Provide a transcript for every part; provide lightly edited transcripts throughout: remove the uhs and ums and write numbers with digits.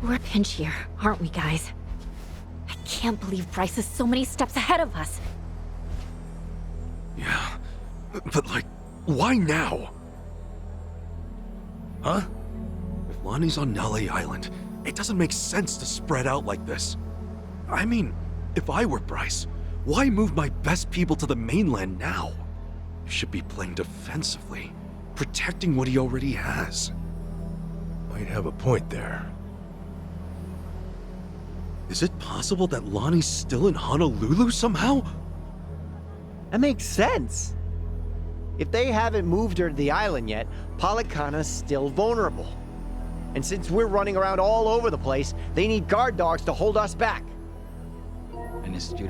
We're pinch here, aren't we, guys? I can't believe Bryce is so many steps ahead of us. Yeah, but like, why now? Huh? If Lonnie's on Nale Island, it doesn't make sense to spread out like this. I mean, if I were Bryce, why move my best people to the mainland now? He should be playing defensively, protecting what he already has. Might have a point there. Is it possible that Lonnie's still in Honolulu somehow? That makes sense. If they haven't moved her to the island yet, Palikana's still vulnerable. And since we're running around all over the place, they need guard dogs to hold us back. An astute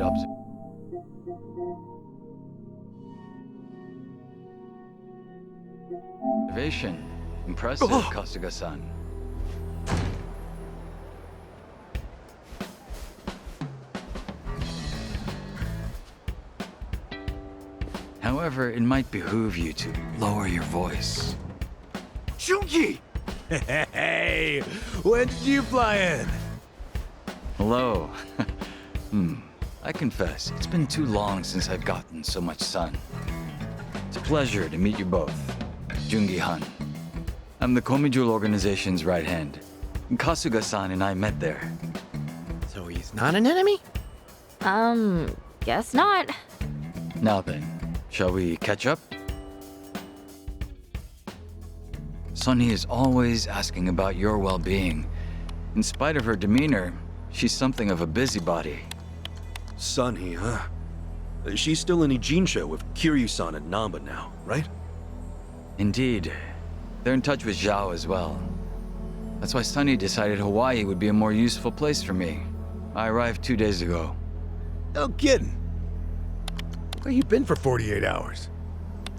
observation. Impressive, Kasaga-san. However, it might behoove you to lower your voice. Joongi! Hey, when did you fly in? Hello. I confess, it's been too long since I've gotten so much sun. It's a pleasure to meet you both. Joongi-han. I'm the Komijul organization's right hand. Kasuga-san and I met there. So he's not an enemy? Guess not. Now then, shall we catch up? Sunny is always asking about your well-being. In spite of her demeanor, she's something of a busybody. Sunny, huh? She's still in Ijinsha with Kiryu-san and Namba now, right? Indeed. They're in touch with Zhao as well. That's why Sunny decided Hawaii would be a more useful place for me. I arrived 2 days ago. No kidding. Where you been for 48 hours?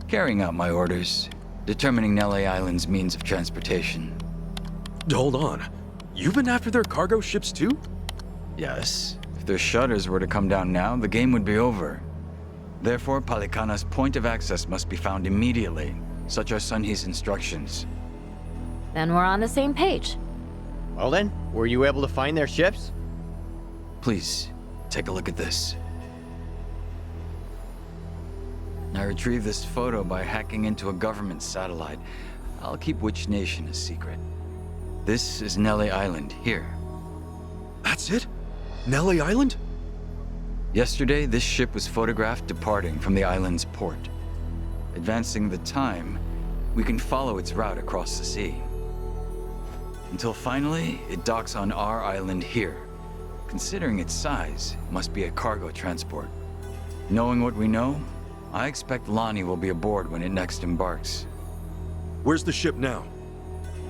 Carrying out my orders. Determining Nele Island's means of transportation. Hold on. You've been after their cargo ships too? Yes. If their shutters were to come down now, the game would be over. Therefore, Palikana's point of access must be found immediately. Such are Sunhee's instructions. Then we're on the same page. Well then, were you able to find their ships? Please, take a look at this. I retrieved this photo by hacking into a government satellite. I'll keep which nation a secret. This is Nele Island, here. That's it? Nele Island? Yesterday, this ship was photographed departing from the island's port. Advancing the time, we can follow its route across the sea. Until finally, it docks on our island here. Considering its size, it must be a cargo transport. Knowing what we know, I expect Lonnie will be aboard when it next embarks. Where's the ship now?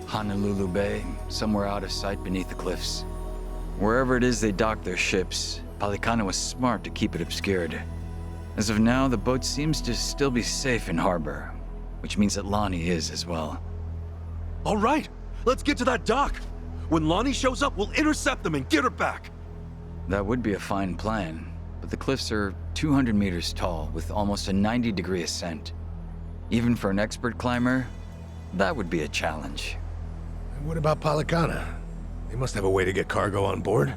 Honolulu Bay, somewhere out of sight beneath the cliffs. Wherever it is they dock their ships, Palikana was smart to keep it obscured. As of now, the boat seems to still be safe in harbor, which means that Lonnie is as well. All right, let's get to that dock. When Lonnie shows up, we'll intercept them and get her back. That would be a fine plan, but the cliffs are 200 meters tall with almost a 90-degree ascent. Even for an expert climber, that would be a challenge. And what about Palikana? They must have a way to get cargo on board.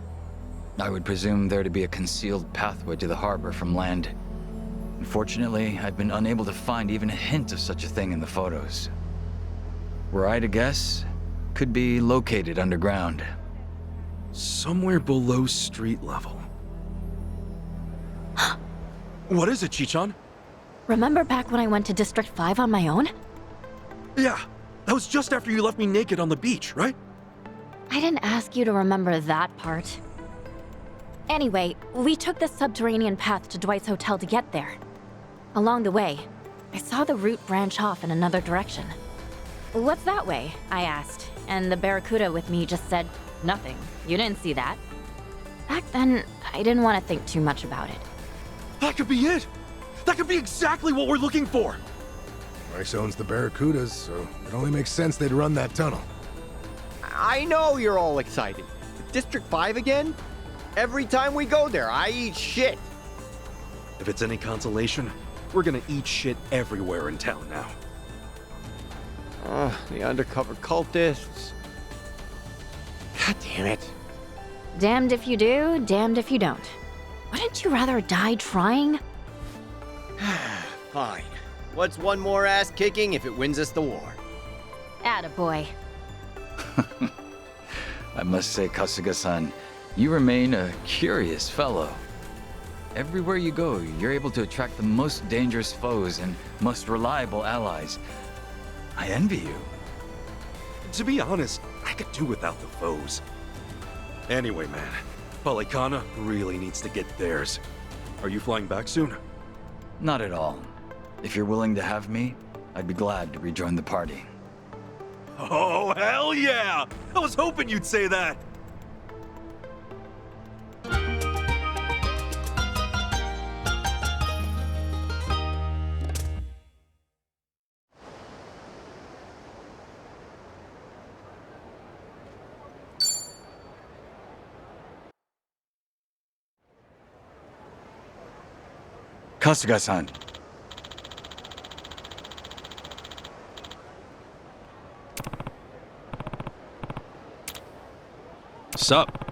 I would presume there to be a concealed pathway to the harbor from land. Unfortunately, I've been unable to find even a hint of such a thing in the photos. Were I to guess, could be located underground. Somewhere below street level. What is it, Chichan? Remember back when I went to District 5 on my own? Yeah, that was just after you left me naked on the beach, right? I didn't ask you to remember that part. Anyway, we took the subterranean path to Dwight's hotel to get there. Along the way, I saw the route branch off in another direction. What's that way? I asked, and the Barracuda with me just said, nothing. You didn't see that. Back then, I didn't want to think too much about it. That could be it! That could be exactly what we're looking for! Bryce owns the Barracudas, so it only makes sense they'd run that tunnel. I know you're all excited. District 5 again? Every time we go there, I eat shit. If it's any consolation, we're gonna eat shit everywhere in town now. The undercover cultists. God damn it. Damned if you do, damned if you don't. Wouldn't you rather die trying? Fine. What's one more ass kicking if it wins us the war? Attaboy. I must say, Kasaga-san, you remain a curious fellow. Everywhere you go, you're able to attract the most dangerous foes and most reliable allies. I envy you. To be honest, I could do without the foes. Anyway, man, Polycana really needs to get theirs. Are you flying back soon? Not at all. If you're willing to have me, I'd be glad to rejoin the party. Oh, hell yeah! I was hoping you'd say that! Kasaga-san. Sup?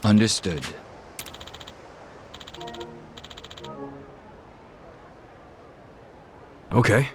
Understood. Okay.